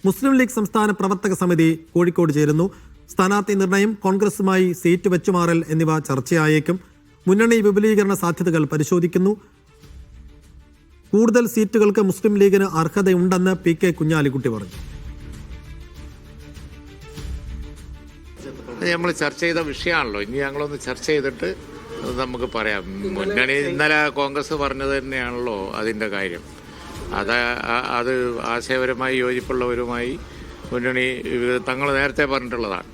മുസ്ലിം league സംസ്ഥാന പ്രവർത്തക സമിതി കോഴിക്കോട് ചേരുന്നു. സ്ഥാനാർത്ഥി നിർണയം, കോൺഗ്രസുമായി സീറ്റ് വെച്ചുമാറൽ എന്നിവ ചർച്ചയായേക്കും. മുന്നണി വിപുലീകരണ സാധ്യതകൾ പരിശോധിക്കുന്നു. കൂടുതൽ സീറ്റുകൾക്ക് മുസ്ലിം ലീഗിന് അർഹതയുണ്ടെന്ന് PK കുഞ്ഞാലിക്കുട്ടി പറഞ്ഞു. നമ്മൾ ചർച്ച ചെയ്ത വിഷയമാണല്ലോ. ഇനി ഞങ്ങളൊന്ന് ചർച്ച ചെയ്തിട്ട് നമുക്ക് പറയാം. മുന്നണി ഇന്നലെ കോൺഗ്രസ് പറഞ്ഞത് തന്നെയാണല്ലോ അതിൻ്റെ കാര്യം. അത് ആശയപരമായി യോജിപ്പുള്ളവരുമായി മുന്നണി തങ്ങൾ നേരത്തെ പറഞ്ഞിട്ടുള്ളതാണ്.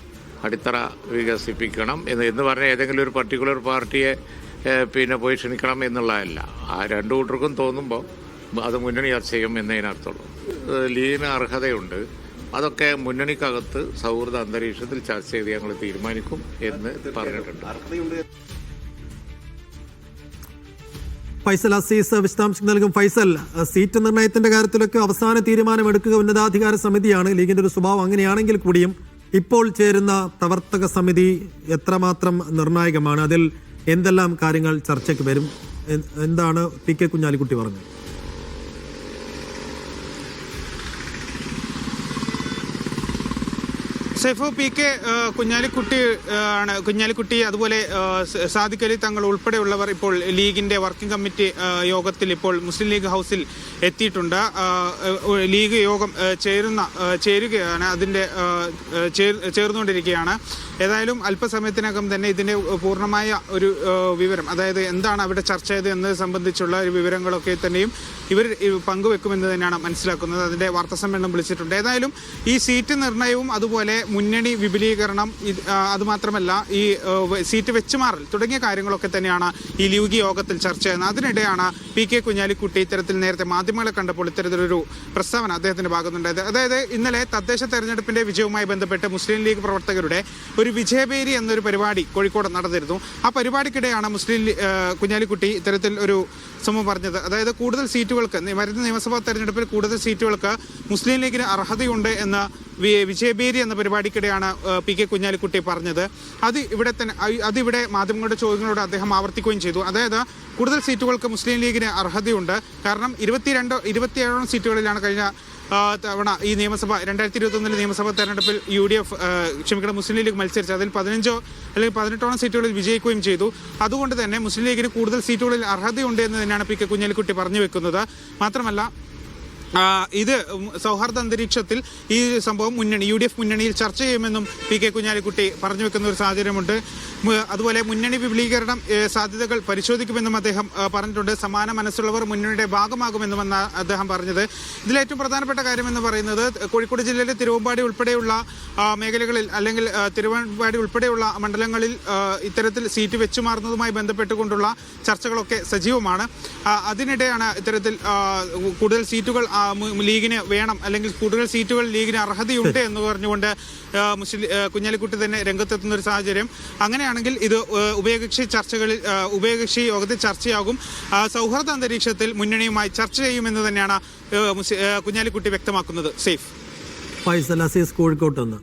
അടിത്തറ വികസിപ്പിക്കണം എന്ന് പറഞ്ഞാൽ ഏതെങ്കിലും ഒരു പർട്ടിക്കുലർ പാർട്ടിയെ പോയി ക്ഷണിക്കണം എന്നുള്ളതല്ല. ആ രണ്ടു കൂട്ടർക്കും തോന്നുമ്പോൾ അത് മുന്നണി ചർച്ച ചെയ്യും എന്നതിനർത്ഥമുള്ളൂ. ലീഗിന് അർഹതയുണ്ട്. അതൊക്കെ മുന്നണിക്കകത്ത് സൗഹൃദ അന്തരീക്ഷത്തിൽ ചർച്ച ചെയ്ത് ഞങ്ങൾ തീരുമാനിക്കും എന്ന് പറഞ്ഞിട്ടുണ്ട്. ഫൈസൽ അസീസ് വിശദാംശം നൽകും. ഫൈസൽ, സീറ്റ് നിർണയത്തിന്റെ കാര്യത്തിലൊക്കെ അവസാന തീരുമാനമെടുക്കുക ഉന്നതാധികാര സമിതിയാണ്. ലീഗിന്റെ ഒരു സ്വഭാവം അങ്ങനെയാണെങ്കിൽ കൂടിയും ഇപ്പോൾ ചേരുന്ന പ്രവർത്തക സമിതി എത്രമാത്രം നിർണായകമാണ്? അതിൽ എന്തെല്ലാം കാര്യങ്ങൾ ചർച്ചയ്ക്ക് വരും? എന്താണ് PK കുഞ്ഞാലിക്കുട്ടി പറഞ്ഞത്? സൈഫു, PK കുഞ്ഞാലിക്കുട്ടി അതുപോലെ സാദിഖ് അലി തങ്ങൾ ഉൾപ്പെടെയുള്ളവർ ഇപ്പോൾ ലീഗിന്റെ വർക്കിംഗ് കമ്മിറ്റി യോഗത്തിൽ ഇപ്പോൾ മുസ്ലിം ലീഗ് ഹൗസിൽ എത്തിയിട്ടുണ്ട്. ലീഗ് യോഗം ചേരുകയാണ്, അതിന്റെ ചേർന്നുകൊണ്ടിരിക്കുകയാണ്. ഏതായാലും അല്പസമയത്തിനകം തന്നെ ഇതിന്റെ പൂർണ്ണമായ ഒരു വിവരം, അതായത് എന്താണ് അവിടെ ചർച്ച ചെയ്തത് എന്നത് സംബന്ധിച്ചുള്ള ഒരു വിവരങ്ങളൊക്കെ തന്നെയും ഇവർ പങ്കുവെക്കുമെന്ന് തന്നെയാണ് മനസ്സിലാക്കുന്നത്. അതിന്റെ വാർത്താസമ്മേളനം വിളിച്ചിട്ടുണ്ട്. ഏതായാലും ഈ സീറ്റ് നിർണയവും അതുപോലെ മുന്നണി വിപുലീകരണം, അതുമാത്രമല്ല ഈ സീറ്റ് വെച്ചുമാറൽ തുടങ്ങിയ കാര്യങ്ങളൊക്കെ തന്നെയാണ് ഈ ലീഗ് യോഗത്തിൽ ചർച്ച ചെയ്യുന്നത്. അതിനിടെയാണ് PK കുഞ്ഞാലിക്കുട്ടി ഇത്തരത്തിൽ നേരത്തെ മാധ്യമങ്ങളെ കണ്ടപ്പോൾ ഇത്തരത്തിലൊരു പ്രസ്താവന അദ്ദേഹത്തിന്റെ ഭാഗത്തുണ്ടായത്. അതായത് ഇന്നലെ തദ്ദേശ തെരഞ്ഞെടുപ്പിന്റെ വിജയവുമായി ബന്ധപ്പെട്ട് മുസ്ലിം ലീഗ് പ്രവർത്തകരുടെ ഒരു വിജയബേരി എന്നൊരു പരിപാടി കോഴിക്കോട് നടന്നിരുന്നു. ആ പരിപാടിക്കിടെയാണ് കുഞ്ഞാലിക്കുട്ടി ഇത്തരത്തിൽ ഒരു സംഭവം പറഞ്ഞത്. അതായത് കൂടുതൽ സീറ്റുകൾക്ക് വരുന്ന നിയമസഭാ തെരഞ്ഞെടുപ്പിൽ കൂടുതൽ സീറ്റുകൾക്ക് മുസ്ലിം ലീഗിന് അർഹതയുണ്ട് എന്ന വിജയബേരി എന്ന പരിപാടിക്കിടെയാണ് PK കുഞ്ഞാലിക്കുട്ടി പറഞ്ഞത്. അതിവിടെ മാധ്യമങ്ങളുടെ ചോദ്യങ്ങളോട് അദ്ദേഹം ആവർത്തിക്കുകയും ചെയ്തു. അതായത് കൂടുതൽ സീറ്റുകൾക്ക് മുസ്ലിം ലീഗിന് അർഹതയുണ്ട്. കാരണം 27 സീറ്റുകളിലാണ് കഴിഞ്ഞ തവണ ഈ 2021 നിയമസഭാ തെരഞ്ഞെടുപ്പിൽ മുസ്ലിം ലീഗ് മത്സരിച്ചത്. അതിൽ 15 അല്ലെങ്കിൽ 18 സീറ്റുകളിൽ വിജയിക്കുകയും ചെയ്തു. അതുകൊണ്ട് തന്നെ മുസ്ലിം ലീഗിന് കൂടുതൽ സീറ്റുകളിൽ അർഹതയുണ്ട് എന്ന് തന്നെയാണ് PK കുഞ്ഞാലിക്കുട്ടി പറഞ്ഞു വെക്കുന്നത്. മാത്രമല്ല ഇത് സൗഹാർദ്ദ അന്തരീക്ഷത്തിൽ ഈ സംഭവം UDF മുന്നണിയിൽ ചർച്ച ചെയ്യുമെന്നും PK കുഞ്ഞാലിക്കുട്ടി പറഞ്ഞു വെക്കുന്ന ഒരു സാഹചര്യമുണ്ട്. അതുപോലെ മുന്നണി വിപുലീകരണം സാധ്യതകൾ പരിശോധിക്കുമെന്നും അദ്ദേഹം പറഞ്ഞിട്ടുണ്ട്. സമാന മനസ്സുള്ളവർ മുന്നണിയുടെ ഭാഗമാകുമെന്നുമെന്ന് അദ്ദേഹം പറഞ്ഞത്. ഇതിലേറ്റവും പ്രധാനപ്പെട്ട കാര്യമെന്ന് പറയുന്നത് കോഴിക്കോട് ജില്ലയിലെ തിരുവമ്പാടി ഉൾപ്പെടെയുള്ള മേഖലകളിൽ അല്ലെങ്കിൽ തിരുവമ്പാടി ഉൾപ്പെടെയുള്ള മണ്ഡലങ്ങളിൽ ഇത്തരത്തിൽ സീറ്റ് വെച്ചുമാറുന്നതുമായി ബന്ധപ്പെട്ടുകൊണ്ടുള്ള ചർച്ചകളൊക്കെ സജീവമാണ്. അതിനിടെയാണ് ഇത്തരത്തിൽ കൂടുതൽ സീറ്റുകൾ ലീഗിന് വേണം, അല്ലെങ്കിൽ കൂടുതൽ സീറ്റുകൾ ലീഗിന് അർഹതയുണ്ട് എന്ന് പറഞ്ഞുകൊണ്ട് കുഞ്ഞാലിക്കുട്ടി തന്നെ രംഗത്തെത്തുന്ന ഒരു സാഹചര്യം. അങ്ങനെയാണെങ്കിൽ ഇത് ഉഭയകക്ഷി യോഗത്തിൽ ചർച്ചയാകും. സൗഹൃദ അന്തരീക്ഷത്തിൽ മുന്നണിയുമായി ചർച്ച ചെയ്യുമെന്ന് തന്നെയാണ് കുഞ്ഞാലിക്കുട്ടി വ്യക്തമാക്കുന്നത്. സേഫ്. ഫൈസൽ അസീസ്, കോഴിക്കോട്ട് നിന്ന്.